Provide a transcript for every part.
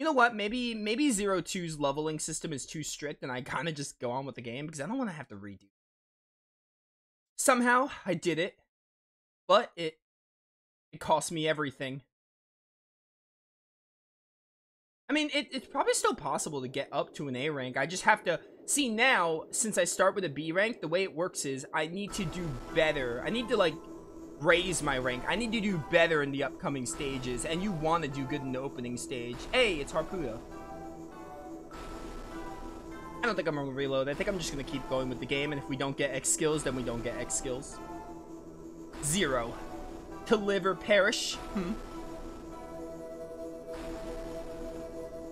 know what? Maybe 02's leveling system is too strict and I kind of just go on with the game because I don't want to have to redo. Somehow I did it, but it cost me everything. I mean, it's probably still possible to get up to an A rank. I just have to see now, since I start with a B rank, the way it works is I need to do better. I need to, like, raise my rank. I need to do better in the upcoming stages, and you want to do good in the opening stage. Hey, it's Harpuda. I don't think I'm going to reload. I think I'm just going to keep going with the game, and if we don't get X skills, then we don't get X skills. 0. To live or perish.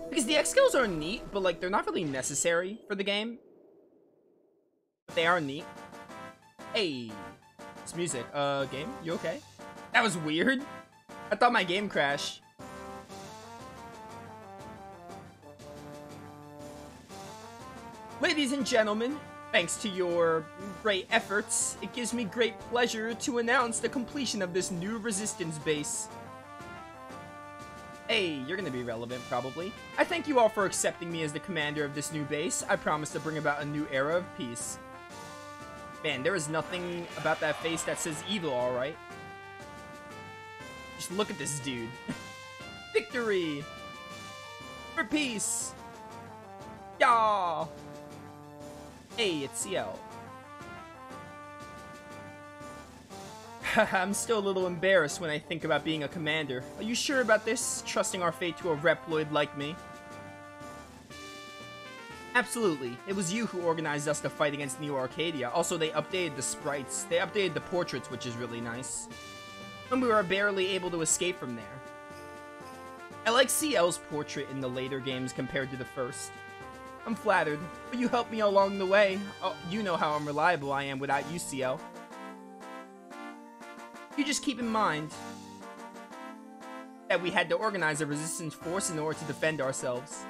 Because the X skills are neat, but, like, they're not really necessary for the game. But they are neat. Hey. It's music. Game? You okay? That was weird. I thought my game crashed. Ladies and gentlemen, thanks to your great efforts, it gives me great pleasure to announce the completion of this new resistance base. Hey, you're gonna be relevant, probably. I thank you all for accepting me as the commander of this new base. I promise to bring about a new era of peace. Man, there is nothing about that face that says evil, alright? Just look at this dude. Victory! For peace! Yah! Hey, it's CL. I'm still a little embarrassed when I think about being a commander. Are you sure about this? Trusting our fate to a Reploid like me? Absolutely. It was you who organized us to fight against New Arcadia. Also, they updated the sprites. They updated the portraits, which is really nice. And we were barely able to escape from there. I like CL's portrait in the later games compared to the first. I'm flattered, but you helped me along the way. Oh, you know how unreliable I am without you, CL. You just keep in mind that we had to organize a resistance force in order to defend ourselves.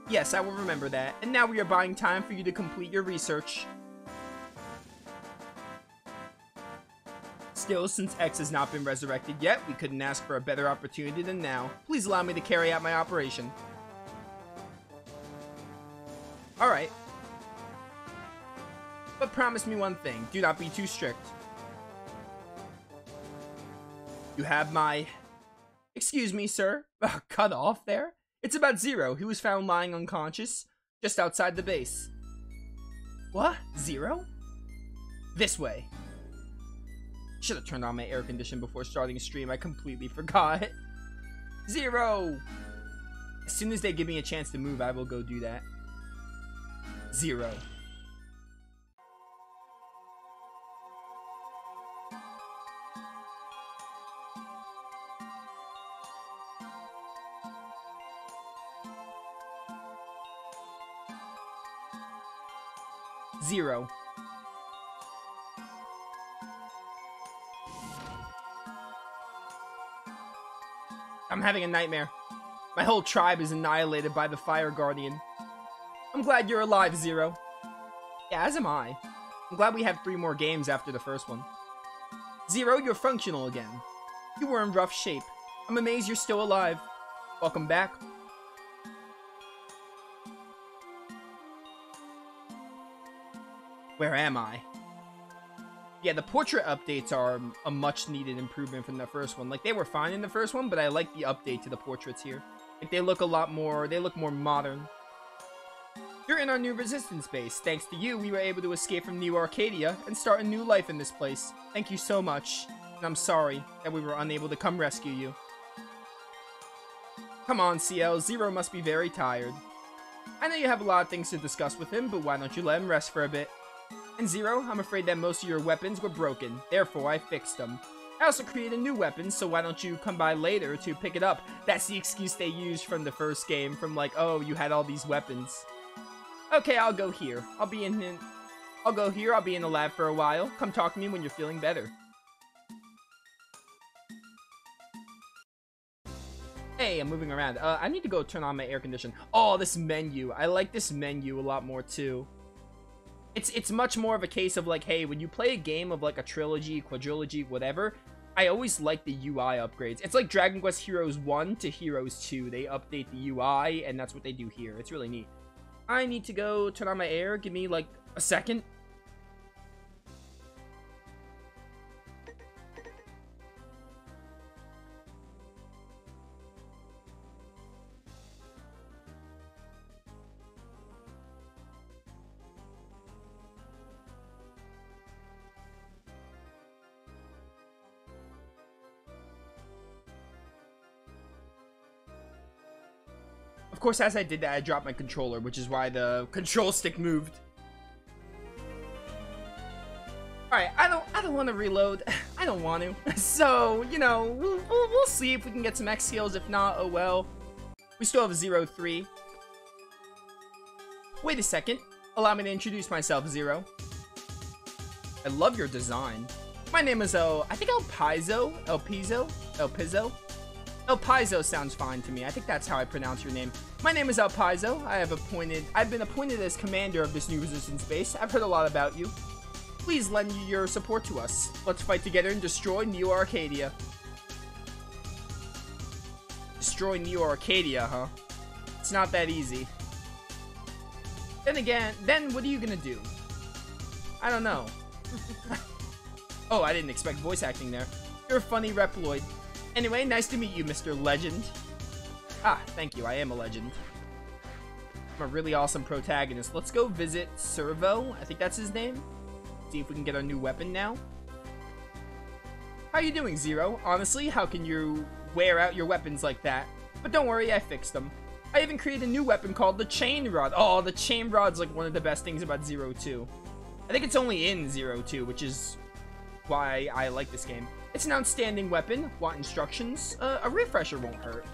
Yes, I will remember that. And now we are buying time for you to complete your research. Still, since X has not been resurrected yet, we couldn't ask for a better opportunity than now. Please allow me to carry out my operation. Alright. But promise me one thing. Do not be too strict. You have my... Excuse me, sir. Cut off there? It's about Zero. He was found lying unconscious just outside the base. What? Zero? This way. Should have turned on my air condition before starting a stream. I completely forgot. Zero! As soon as they give me a chance to move, I will go do that. Zero. Zero. I'm having a nightmare. My whole tribe is annihilated by the Fire Guardian. I'm glad you're alive, Zero. Yeah, as am I. I'm glad we have 3 more games after the first one. Zero, you're functional again. You were in rough shape. I'm amazed you're still alive. Welcome back. Where am I? Yeah, the portrait updates are a much needed improvement from the first one. Like, they were fine in the first one, but I like the update to the portraits here. Like, they look a lot more, they look more modern. You're in our new resistance base. Thanks to you, we were able to escape from New Arcadia and start a new life in this place. Thank you so much. And I'm sorry that we were unable to come rescue you. Come on, CL. Zero must be very tired. I know you have a lot of things to discuss with him, but why don't you let him rest for a bit? And Zero, I'm afraid that most of your weapons were broken. Therefore, I fixed them. I also created a new weapon, so why don't you come by later to pick it up? That's the excuse they used from the first game, from like, oh, you had all these weapons. Okay, I'll go here. I'll be in the lab for a while. Come talk to me when you're feeling better. Hey, I'm moving around. I need to go turn on my air condition. Oh, this menu. I like this menu a lot more too. It's much more of a case of like, hey, when you play a game of like a trilogy, quadrilogy, whatever, I always like the UI upgrades. It's like Dragon Quest Heroes 1 to Heroes 2. They update the UI, and that's what they do here. It's really neat. I need to go turn on my air. Give me, like, a second. Of course, as I did that, I dropped my controller, which is why the control stick moved. Alright, I don't want to reload. I don't want to. So, you know, we'll see if we can get some X skills. If not, oh well. We still have 0-3. Wait a second. Allow me to introduce myself, Zero. I love your design. My name is I think El Pizzo? El Pizzo? El Pizzo? El Pizzo sounds fine to me. I think that's how I pronounce your name. My name is El Pizzo. I've been appointed as commander of this new resistance base. I've heard a lot about you. Please lend your support to us. Let's fight together and destroy Neo Arcadia. Destroy Neo Arcadia, huh? It's not that easy. Then what are you gonna do? I don't know. Oh, I didn't expect voice acting there. You're a funny Reploid. Anyway, nice to meet you, Mr. Legend. Ah, thank you, I am a legend. I'm a really awesome protagonist. Let's go visit Servo, I think that's his name. See if we can get our new weapon now. How you doing, Zero? Honestly, how can you wear out your weapons like that? But don't worry, I fixed them. I even created a new weapon called the Chain Rod. Oh, the Chain Rod's like one of the best things about 0-2. I think it's only in 0-2, which is why I like this game. It's an outstanding weapon. Want instructions? A refresher won't hurt.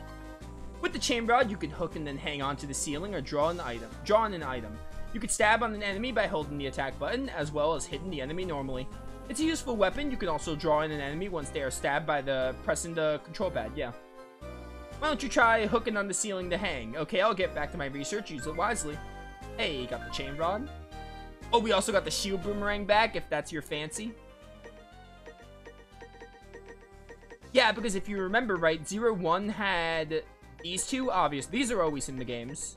With the Chain Rod, you can hook and then hang onto the ceiling or draw on an item. You can stab on an enemy by holding the attack button, as well as hitting the enemy normally. It's a useful weapon. You can also draw in an enemy once they are stabbed by pressing the control pad, yeah. Why don't you try hooking on the ceiling to hang? Okay, I'll get back to my research. Use it wisely. Hey, got the Chain Rod. Oh, we also got the Shield Boomerang back, if that's your fancy. Yeah, because if you remember right, 0-1 had these two, obvious. These are always in the games.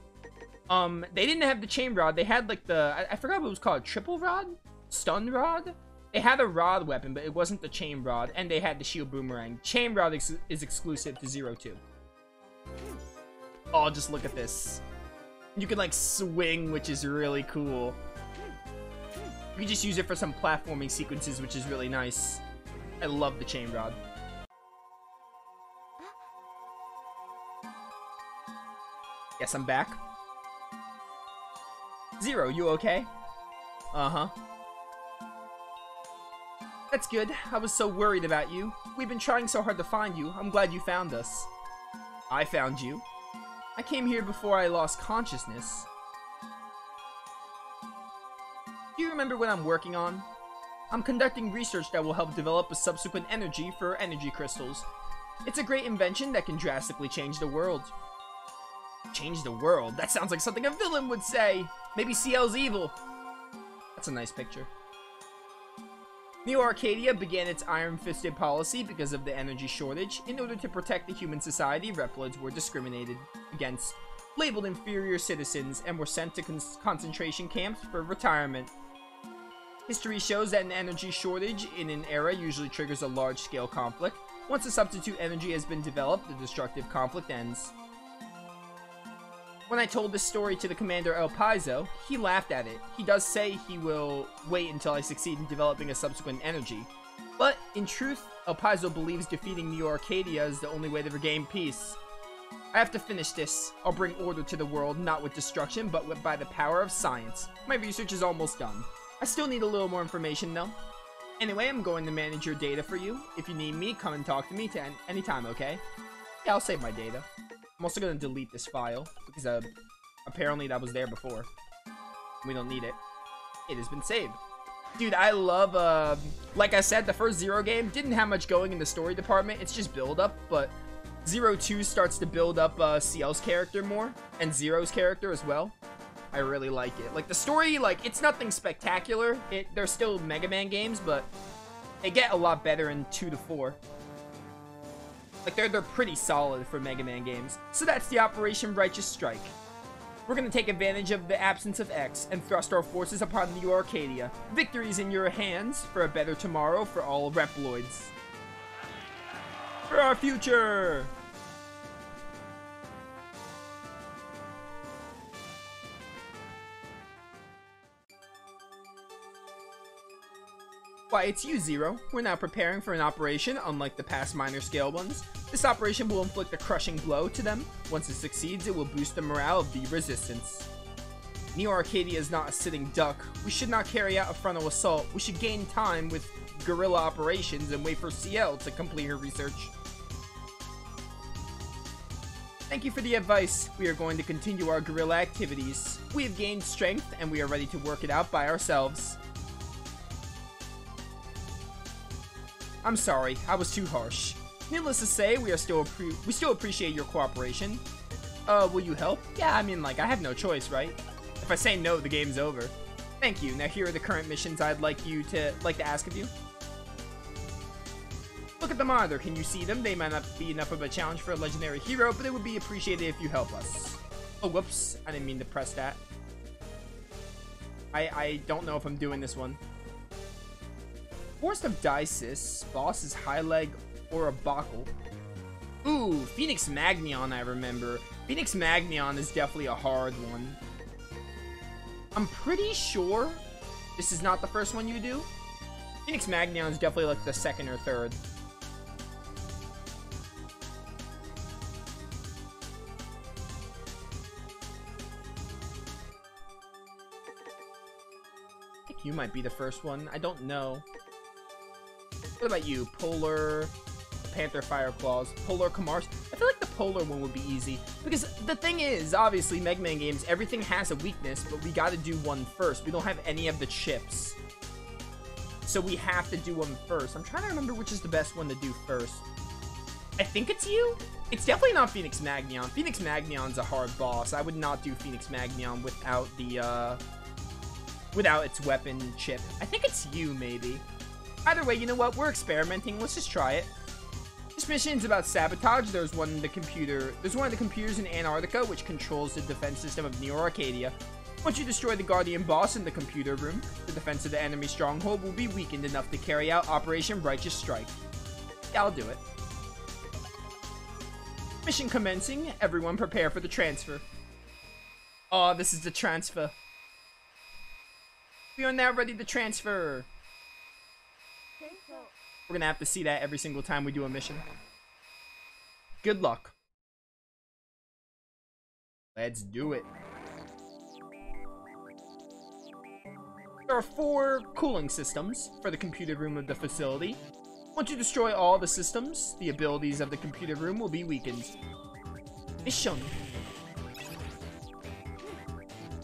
They didn't have the Chain Rod. They had, like, I forgot what it was called. Triple Rod? Stun Rod? They had a Rod weapon, but it wasn't the Chain Rod. And they had the Shield Boomerang. Chain Rod is exclusive to 0-2. Oh, just look at this. You can, like, swing, which is really cool. You can just use it for some platforming sequences, which is really nice. I love the Chain Rod. Yes, I'm back. Zero, you okay? Uh-huh. That's good. I was so worried about you. We've been trying so hard to find you. I'm glad you found us. I found you. I came here before I lost consciousness. Do you remember what I'm working on? I'm conducting research that will help develop a subsequent energy for energy crystals. It's a great invention that can drastically change the world. Change the world? That sounds like something a villain would say. Maybe CL's evil. That's a nice picture. Neo Arcadia began its iron-fisted policy because of the energy shortage. In order to protect the human society, Reploids were discriminated against, labeled inferior citizens, and were sent to concentration camps for retirement. History shows that an energy shortage in an era usually triggers a large-scale conflict. Once a substitute energy has been developed, the destructive conflict ends. When I told this story to the commander El Pizzo, he laughed at it. He does say he will wait until I succeed in developing a subsequent energy. But, in truth, El Pizzo believes defeating Neo Arcadia is the only way to regain peace. I have to finish this. I'll bring order to the world, not with destruction, but by the power of science. My research is almost done. I still need a little more information, though. Anyway, I'm going to manage your data for you. If you need me, come and talk to me anytime, okay? Yeah, I'll save my data. I'm also going to delete this file, because apparently that was there before. We don't need it. It has been saved. Dude, I love, like I said, the first Zero game didn't have much going in the story department. It's just build-up, but 0-2 starts to build up CL's character more, and Zero's character as well. I really like it. Like, the story, like, it's nothing spectacular. They're still Mega Man games, but they get a lot better in 2 to 4. Like, they're pretty solid for Mega Man games. So that's the Operation Righteous Strike. We're gonna take advantage of the absence of X and thrust our forces upon New Arcadia. Victory's in your hands for a better tomorrow for all Reploids. For our future! Why, it's you, Zero. We're now preparing for an operation unlike the past minor scale ones. This operation will inflict a crushing blow to them. Once it succeeds, it will boost the morale of the resistance. Neo Arcadia is not a sitting duck. We should not carry out a frontal assault. We should gain time with guerrilla operations and wait for CL to complete her research. Thank you for the advice. We are going to continue our guerrilla activities. We have gained strength and we are ready to work it out by ourselves. I'm sorry, I was too harsh. Needless to say, we still appreciate your cooperation. Will you help? Yeah, I mean, like, I have no choice, right? If I say no, the game's over. Thank you. Now here are the current missions I'd like to ask of you. Look at the monitor. Can you see them? They might not be enough of a challenge for a legendary hero, but it would be appreciated if you help us. Oh, whoops. I didn't mean to press that. I don't know if I'm doing this one. Forest of Dices, boss is High Leg or a Buckle. Ooh, Phoenix Magnion, I remember. Phoenix Magnion is definitely a hard one. I'm pretty sure this is not the first one you do. Phoenix Magnion is definitely like the second or third. I think you might be the first one. I don't know. What about you? Polar, Panther Fire Claws, Polar Kamars. I feel like the Polar one would be easy. Because the thing is, obviously, Mega Man games, everything has a weakness, but we gotta do one first. We don't have any of the chips. So we have to do one first. I'm trying to remember which is the best one to do first. I think it's you? It's definitely not Phoenix Magnion. Phoenix Magnion's a hard boss. I would not do Phoenix Magnion without the, without its weapon chip. I think it's you, maybe. Either way, you know what? We're experimenting. Let's just try it. This mission is about sabotage. There's one of the computers in Antarctica which controls the defense system of Neo Arcadia. Once you destroy the Guardian boss in the computer room, the defense of the enemy stronghold will be weakened enough to carry out Operation Righteous Strike. Yeah, I'll do it. Mission commencing. Everyone prepare for the transfer. Oh, this is the transfer. We are now ready to transfer. We're gonna have to see that every single time we do a mission. Good luck. Let's do it. There are 4 cooling systems for the computer room of the facility. Once you destroy all the systems, the abilities of the computer room will be weakened. Mission.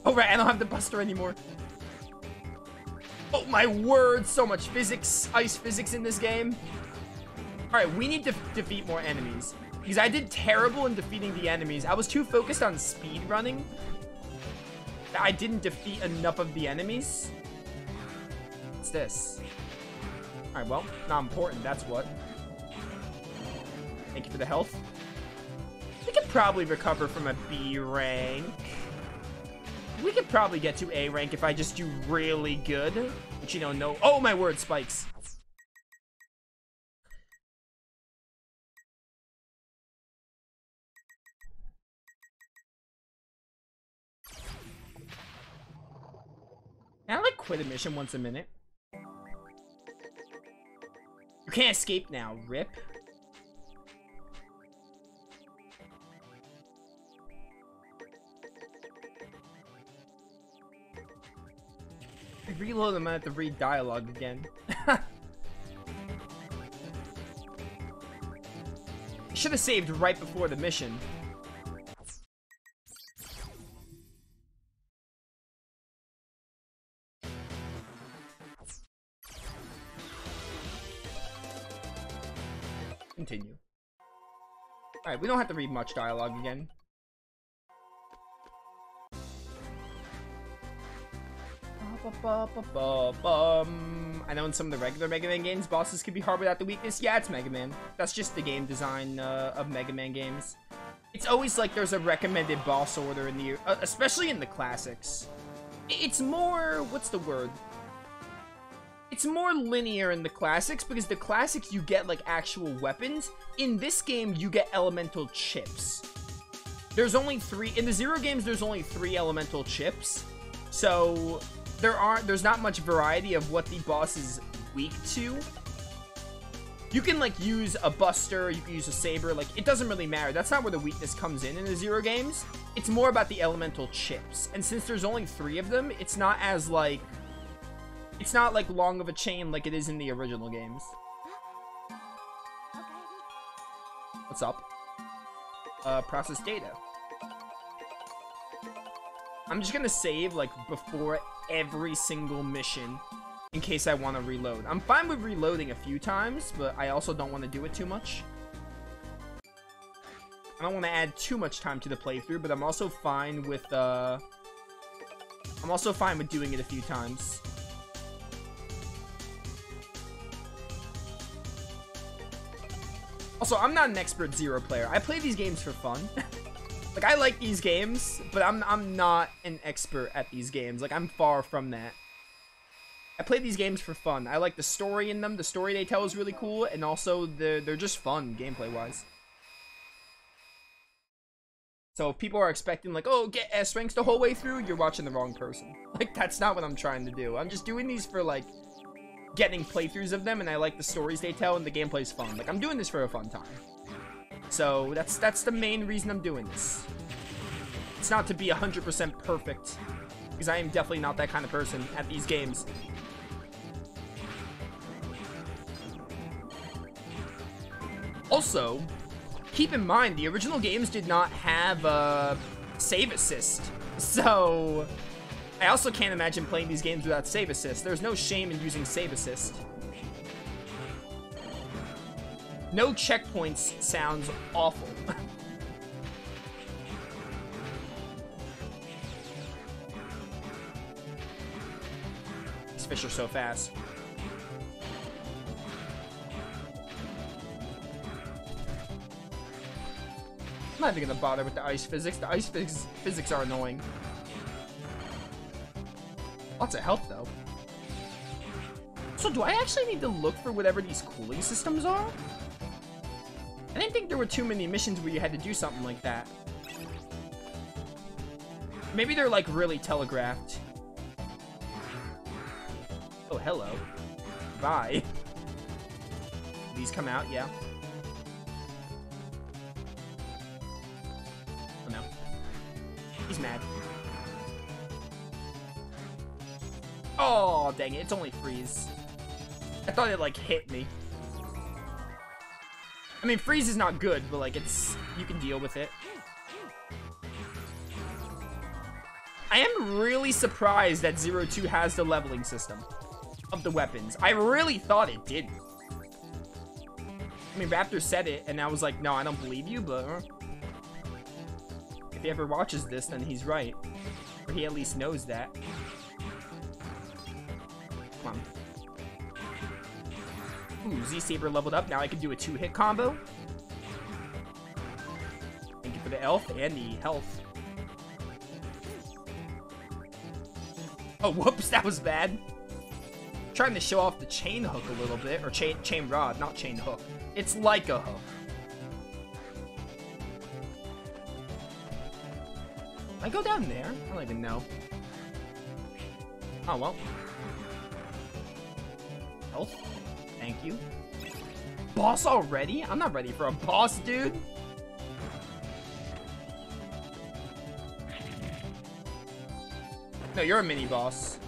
Oh right, I don't have the Buster anymore. Oh my word, so much physics, ice physics in this game. Alright, we need to defeat more enemies. Because I did terrible in defeating the enemies. I was too focused on speed running that I didn't defeat enough of the enemies. What's this? Alright, well, not important, that's what. Thank you for the health. We could probably recover from a B rank. We could probably get to A rank if I just do really good. But you know, no. Oh my word, spikes. Can I like quit a mission once a minute? You can't escape now, rip. Reload, I'm gonna have to read dialogue again. Should have saved right before the mission. Continue. Alright, we don't have to read much dialogue again. I know in some of the regular Mega Man games, bosses can be hard without the weakness. Yeah, it's Mega Man. That's just the game design of Mega Man games. It's always like there's a recommended boss order in the, especially in the classics. It's more, what's the word? It's more linear in the classics because the classics you get like actual weapons. In this game, you get elemental chips. There's only 3, in the Zero games, there's only 3 elemental chips. So there's not much variety of what the boss is weak to. You can like use a buster, you can use a saber, like it doesn't really matter. That's not where the weakness comes in the Zero games. It's more about the elemental chips. And since there's only 3 of them, it's not as like, it's not like long of a chain like it is in the original games. What's up? Process data. I'm just gonna save like before every single mission in case I want to reload. I'm fine with reloading a few times, but I also don't want to do it too much. I don't want to add too much time to the playthrough, but I'm also fine with doing it a few times. Also, I'm not an expert Zero player. I play these games for fun. Like, I like these games, but I'm not an expert at these games. Like, I'm far from that. I play these games for fun. I like the story in them. The story they tell is really cool, and also they're just fun gameplay-wise. So if people are expecting, like, oh, get S ranks the whole way through, you're watching the wrong person. Like, that's not what I'm trying to do. I'm just doing these for, like, getting playthroughs of them, and I like the stories they tell, and the gameplay's fun. Like, I'm doing this for a fun time. So that's the main reason I'm doing this. It's not to be 100% perfect, because I am definitely not that kind of person at these games. Also, keep in mind, the original games did not have a save assist. So I also can't imagine playing these games without save assist. There's no shame in using save assist. No checkpoints sounds awful. These fish are so fast. I'm not even gonna bother with the ice physics. The ice physics are annoying. Lots of health, though. So do I actually need to look for whatever these cooling systems are? I didn't think there were too many missions where you had to do something like that. Maybe they're, like, really telegraphed. Oh, hello. Bye. These come out, yeah. Oh, no. He's mad. Oh, dang it. It's only freeze. I thought it, like, hit me. I mean, freeze is not good, but, like, it's... you can deal with it. I am really surprised that 02 has the leveling system of the weapons. I really thought it did. I mean, Raptor said it, and I was like, no, I don't believe you, but... if he ever watches this, then he's right. Or he at least knows that. Come on. Ooh, Z-Saber leveled up. Now I can do a 2-hit combo. Thank you for the elf and the health. Oh, whoops, that was bad. Trying to show off the chain hook a little bit. Or chain rod, not chain hook. It's like a hook. Can I go down there? I don't even know. Oh, well. Health. Thank you. Boss already? I'm not ready for a boss, dude. No, you're a mini boss.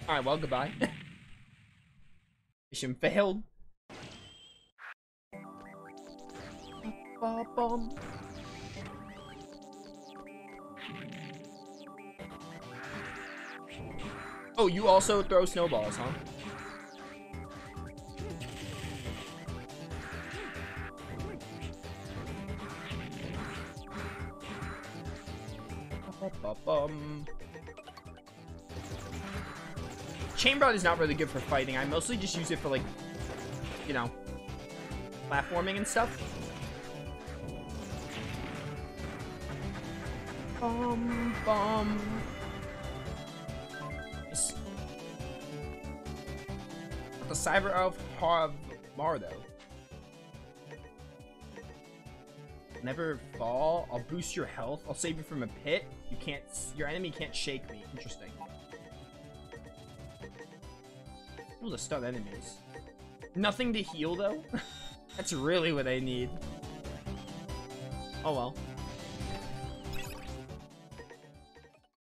Alright, well, goodbye. Mission failed. Oh, you also throw snowballs, huh? Chain Rod is not really good for fighting. I mostly just use it for, like, you know, platforming and stuff. Bum. The Cyber of Mardo. Never fall. I'll boost your health. I'll save you from a pit. Your enemy can't shake me. Interesting. Able to stun enemies. Nothing to heal though. That's really what I need. Oh well.